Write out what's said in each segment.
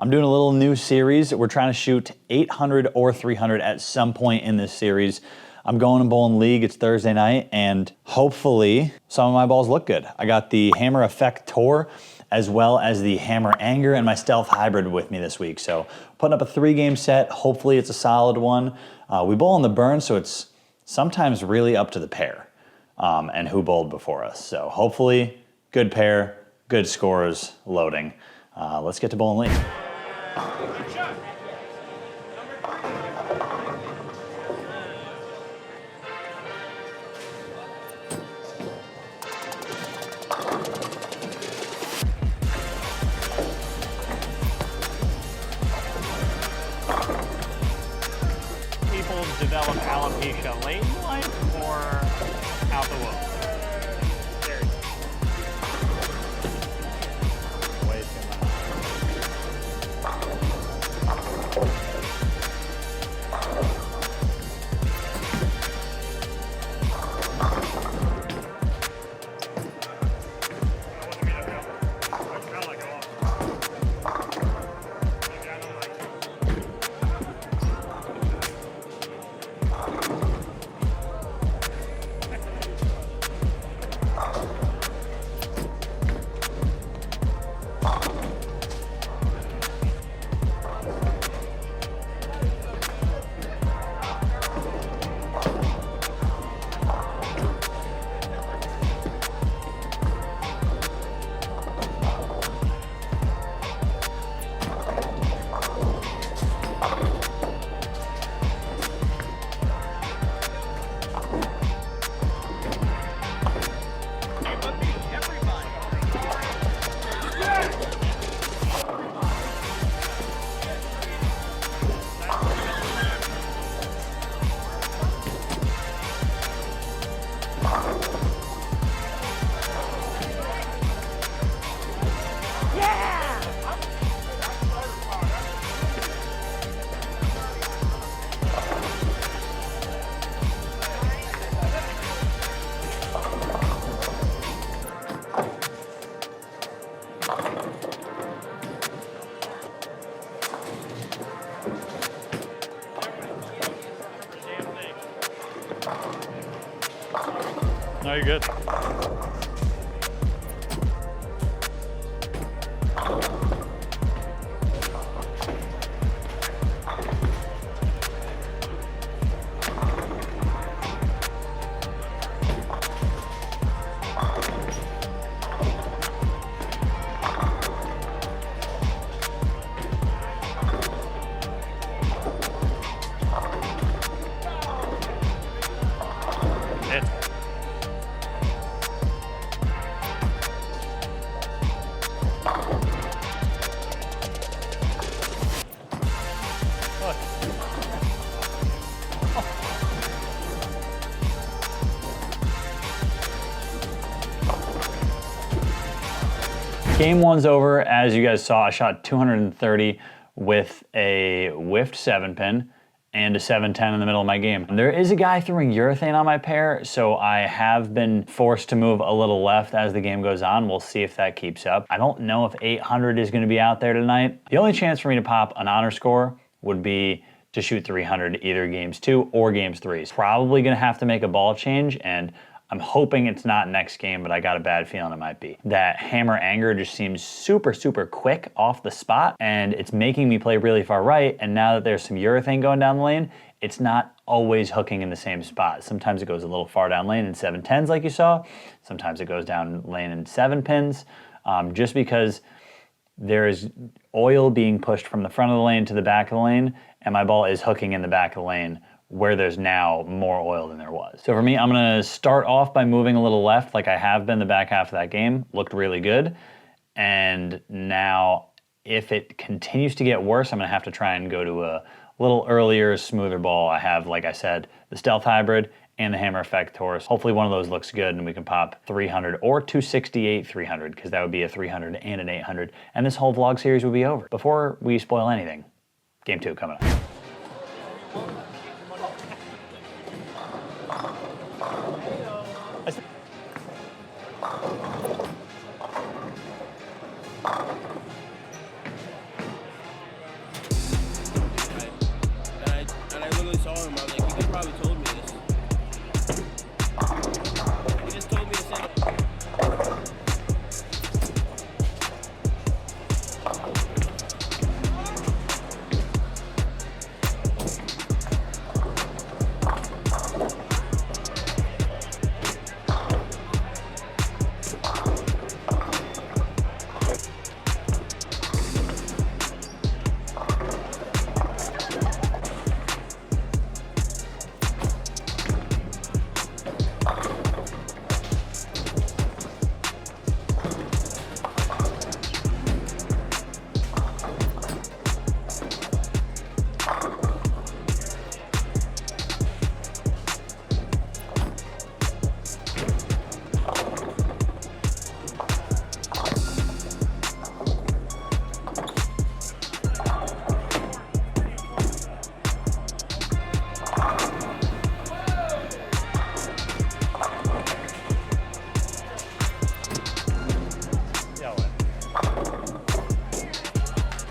I'm doing a little new series. We're trying to shoot 800 or 300 at some point in this series. I'm going to Bowling League. It's Thursday night, and hopefully some of my balls look good. I got the Hammer Effect Tour as well as the Hammer Anger and my Stealth Hybrid with me this week. So putting up a 3-game set. Hopefully it's a solid one. We bowl on the burn, so it's sometimes really up to the pair and who bowled before us. So hopefully good pair, good scores, loading. Let's get to Bowling League. People develop alopecia late in life or out the womb? Way too much. No, you're good. Game one's over. As you guys saw, I shot 230 with a whiffed 7-pin and a 710 in the middle of my game. There is a guy throwing urethane on my pair, so I have been forced to move a little left as the game goes on. We'll see if that keeps up. I don't know if 800 is going to be out there tonight. The only chance for me to pop an honor score would be to shoot 300 either games 2 or games 3. Probably going to have to make a ball change, and I'm hoping it's not next game, but I got a bad feeling it might be. That Hammer Anger just seems super, super quick off the spot, and it's making me play really far right, and now that there's some urethane going down the lane, it's not always hooking in the same spot. Sometimes it goes a little far down lane in 710s like you saw, sometimes it goes down lane in 7-pins, just because there is oil being pushed from the front of the lane to the back of the lane, and my ball is hooking in the back of the lane where there's now more oil than there was. So for me, I'm gonna start off by moving a little left like I have been the back half of that game. Looked really good. And now if it continues to get worse, I'm gonna have to try and go to a little earlier, smoother ball. I have, like I said, the Stealth Hybrid and the Hammer Effect Taurus. Hopefully one of those looks good and we can pop 300 or 268 300, because that would be a 300 and an 800. And this whole vlog series would be over. Before we spoil anything, game 2 coming up.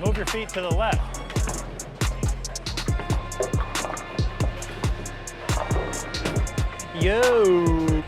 Move your feet to the left. Yo.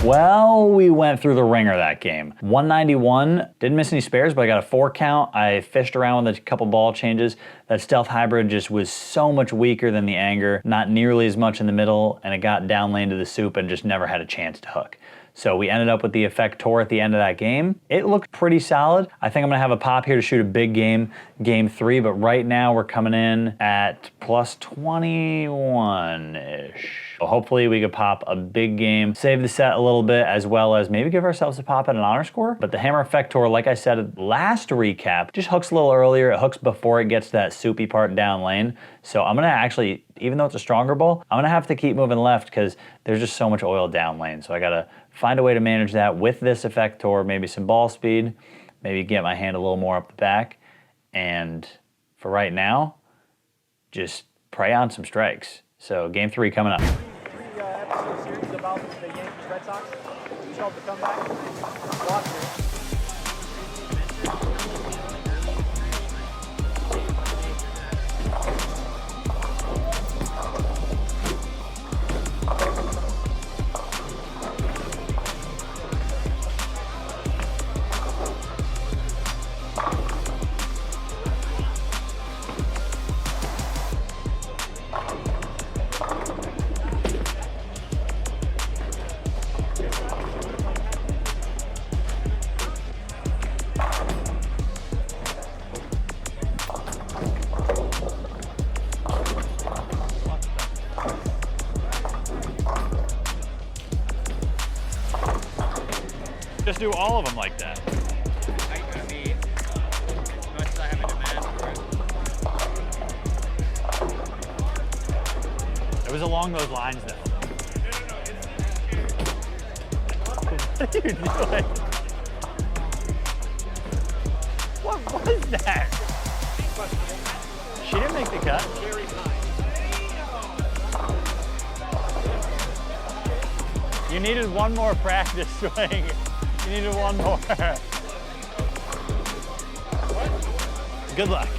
Well, we went through the ringer that game. 191, didn't miss any spares, but I got a 4 count. I fished around with a couple ball changes. That Stealth Hybrid just was so much weaker than the Anger, not nearly as much in the middle, and it got down lane to the soup and just never had a chance to hook. So we ended up with the Effector at the end of that game. It looked pretty solid. I think I'm gonna have a pop here to shoot a big game, game 3, but right now we're coming in at plus 21-ish. So hopefully we could pop a big game, save the set a little bit, as well as maybe give ourselves a pop at an honor score. But the Hammer Effector, like I said last recap, just hooks a little earlier. It hooks before it gets to that soupy part down lane. So I'm gonna actually, even though it's a stronger ball, I'm gonna have to keep moving left because there's just so much oil down lane. So I gotta find a way to manage that with this Effector, maybe some ball speed, maybe get my hand a little more up the back. And for right now, just prey on some strikes. So game 3 coming up. Episode series about the Yankees Red Sox. You saw the comeback. Watch it. Just do all of them like that. I mean, much as I have a demand for it. It was along those lines, though. What are you doing? What was that? She didn't make the cut. You needed one more practice swing. You needed one more. Good luck.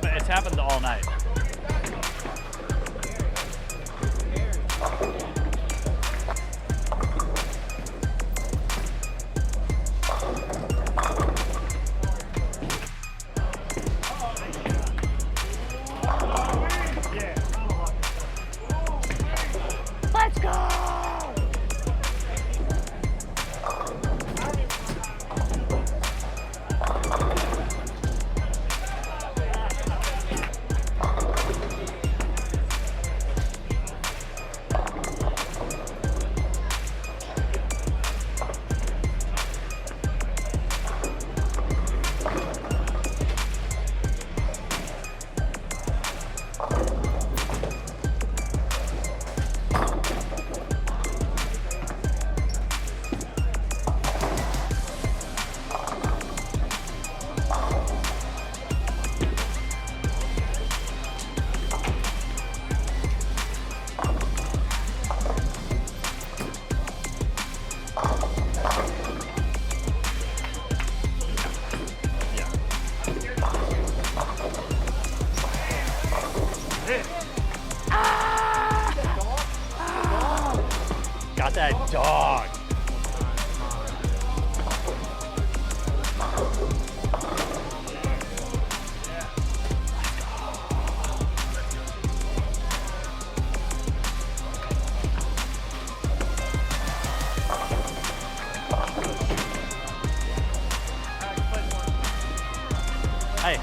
It's happened all night. dog. Hey.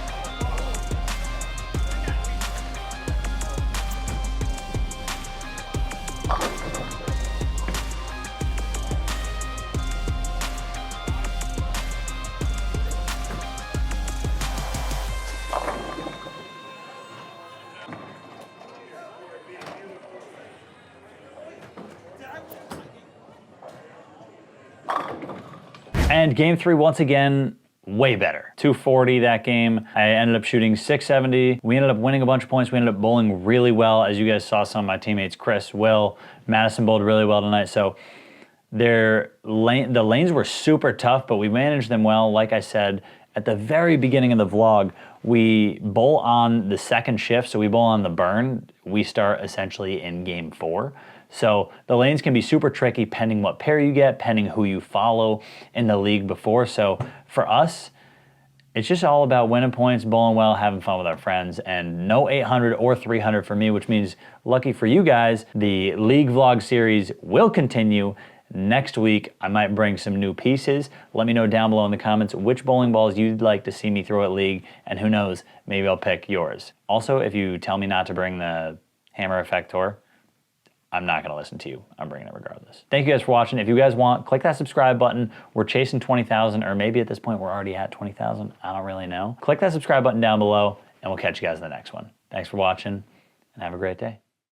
And game 3, once again, way better. 240 that game. I ended up shooting 670. We ended up winning a bunch of points. We ended up bowling really well. As you guys saw, some of my teammates, Chris, Will, Madison bowled really well tonight. So the lanes were super tough, but we managed them well. Like I said, at the very beginning of the vlog, we bowl on the second shift. So we bowl on the burn. We start essentially in game 4. So the lanes can be super tricky pending what pair you get, pending who you follow in the league before. So for us, it's just all about winning points, bowling well, having fun with our friends, and no 800 or 300 for me, which means lucky for you guys, the league vlog series will continue. Next week, I might bring some new pieces. Let me know down below in the comments which bowling balls you'd like to see me throw at league, and who knows, maybe I'll pick yours. Also, if you tell me not to bring the Hammer Effector, I'm not gonna listen to you. I'm bringing it regardless. Thank you guys for watching. If you guys want, click that subscribe button. We're chasing 20,000, or maybe at this point we're already at 20,000. I don't really know. Click that subscribe button down below, and we'll catch you guys in the next one. Thanks for watching, and have a great day.